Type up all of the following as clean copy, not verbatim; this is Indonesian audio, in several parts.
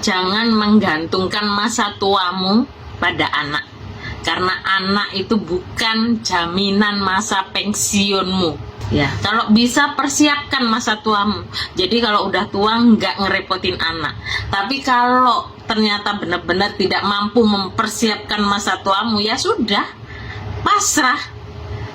Jangan menggantungkan masa tuamu pada anak. Karena anak itu bukan jaminan masa pensiunmu. Ya, kalau bisa persiapkan masa tuamu. Jadi kalau udah tua nggak ngerepotin anak. Tapi kalau ternyata benar-benar tidak mampu mempersiapkan masa tuamu, ya sudah, pasrah.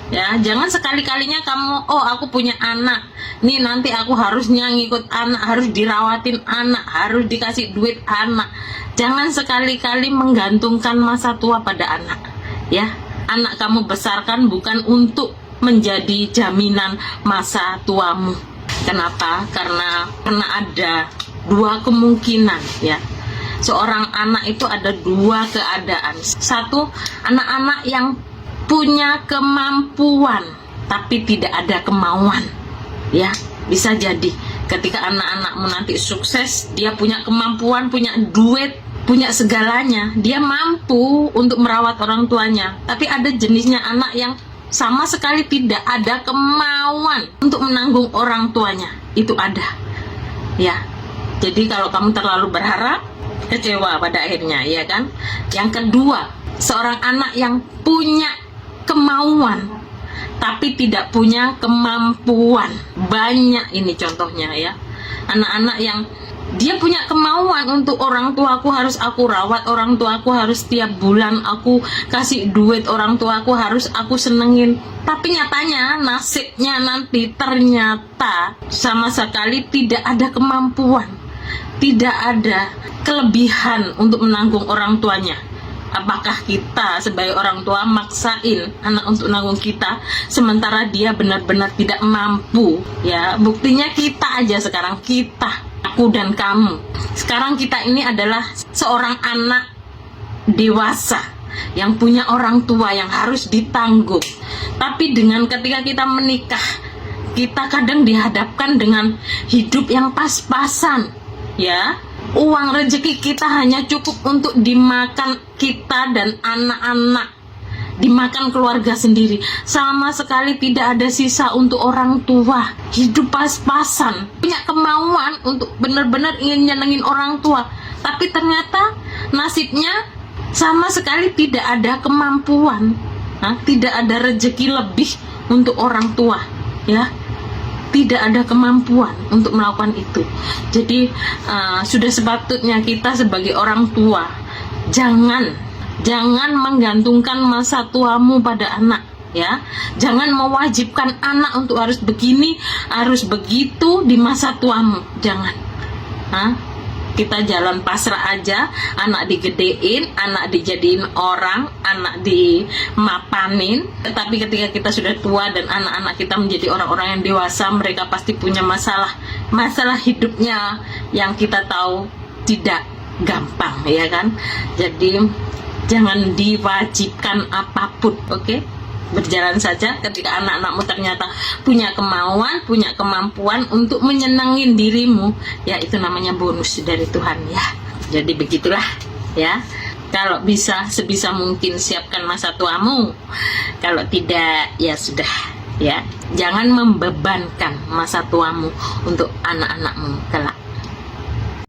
Ya, jangan sekali-kalinya kamu, oh aku punya anak, nih nanti aku harusnya ngikut anak, harus dirawatin anak, harus dikasih duit anak. Jangan sekali-kali menggantungkan masa tua pada anak. Ya, anak kamu besarkan bukan untuk menjadi jaminan masa tuamu. Kenapa? Karena ada dua kemungkinan, ya. Seorang anak itu ada dua keadaan. Satu, anak-anak yang punya kemampuan tapi tidak ada kemauan, ya. Bisa jadi ketika anak-anakmu nanti sukses, dia punya kemampuan, punya duit, punya segalanya, dia mampu untuk merawat orang tuanya. Tapi ada jenisnya anak yang sama sekali tidak ada kemauan untuk menanggung orang tuanya. Itu ada, ya. Jadi kalau kamu terlalu berharap, kecewa pada akhirnya, ya kan. Yang kedua, seorang anak yang punya kemauan tapi tidak punya kemampuan. Banyak ini contohnya, ya. Anak-anak yang dia punya kemauan untuk orang tuaku harus aku rawat, orang tuaku harus tiap bulan aku kasih duit, orang tuaku harus aku senengin. Tapi nyatanya nasibnya nanti ternyata sama sekali tidak ada kemampuan, tidak ada kelebihan untuk menanggung orang tuanya. Apakah kita sebagai orang tua maksain anak untuk nanggung kita sementara dia benar-benar tidak mampu? Ya, buktinya kita aja sekarang, kita, aku dan kamu. Sekarang kita ini adalah seorang anak dewasa yang punya orang tua yang harus ditanggung. Tapi dengan ketika kita menikah, kita kadang dihadapkan dengan hidup yang pas-pasan, ya. Uang rezeki kita hanya cukup untuk dimakan kita dan anak-anak, dimakan keluarga sendiri. Sama sekali tidak ada sisa untuk orang tua. Hidup pas-pasan, punya kemauan untuk benar-benar ingin nyenengin orang tua, tapi ternyata nasibnya sama sekali tidak ada kemampuan. Tidak ada rezeki lebih untuk orang tua, ya. Tidak ada kemampuan untuk melakukan itu. Jadi sudah sepatutnya kita sebagai orang tua jangan menggantungkan masa tuamu pada anak, ya. Jangan mewajibkan anak untuk harus begini, harus begitu di masa tuamu. Jangan. Kita jalan pasrah aja, anak digedein, anak dijadiin orang, anak dimapanin. Tapi ketika kita sudah tua dan anak-anak kita menjadi orang-orang yang dewasa, mereka pasti punya masalah hidupnya yang kita tahu tidak gampang, ya kan. Jadi jangan diwajibkan apapun, oke? Berjalan saja ketika anak-anakmu ternyata punya kemauan, punya kemampuan untuk menyenangin dirimu, ya itu namanya bonus dari Tuhan, ya. Jadi begitulah, ya. Kalau bisa, sebisa mungkin siapkan masa tuamu. Kalau tidak, ya sudah, ya. Jangan membebankan masa tuamu untuk anak-anakmu kelak.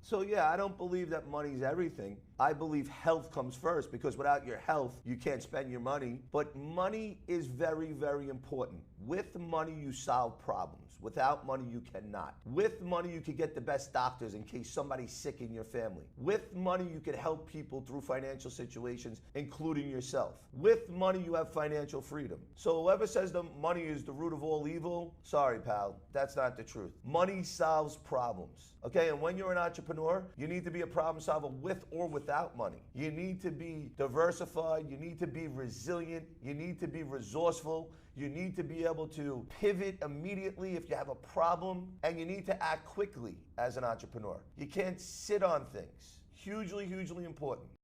So yeah, I don't believe that money's everything. I believe health comes first, because without your health, you can't spend your money. But money is very, very important. With money, you solve problems. Without money, you cannot. With money, you can get the best doctors in case somebody's sick in your family. With money, you can help people through financial situations, including yourself. With money, you have financial freedom. So whoever says that money is the root of all evil, sorry, pal, that's not the truth. Money solves problems, okay? And when you're an entrepreneur, you need to be a problem solver with or without money. You need to be diversified. You need to be resilient. You need to be resourceful. You need to be able to pivot immediately if you have a problem, and you need to act quickly as an entrepreneur. You can't sit on things. Hugely, hugely important.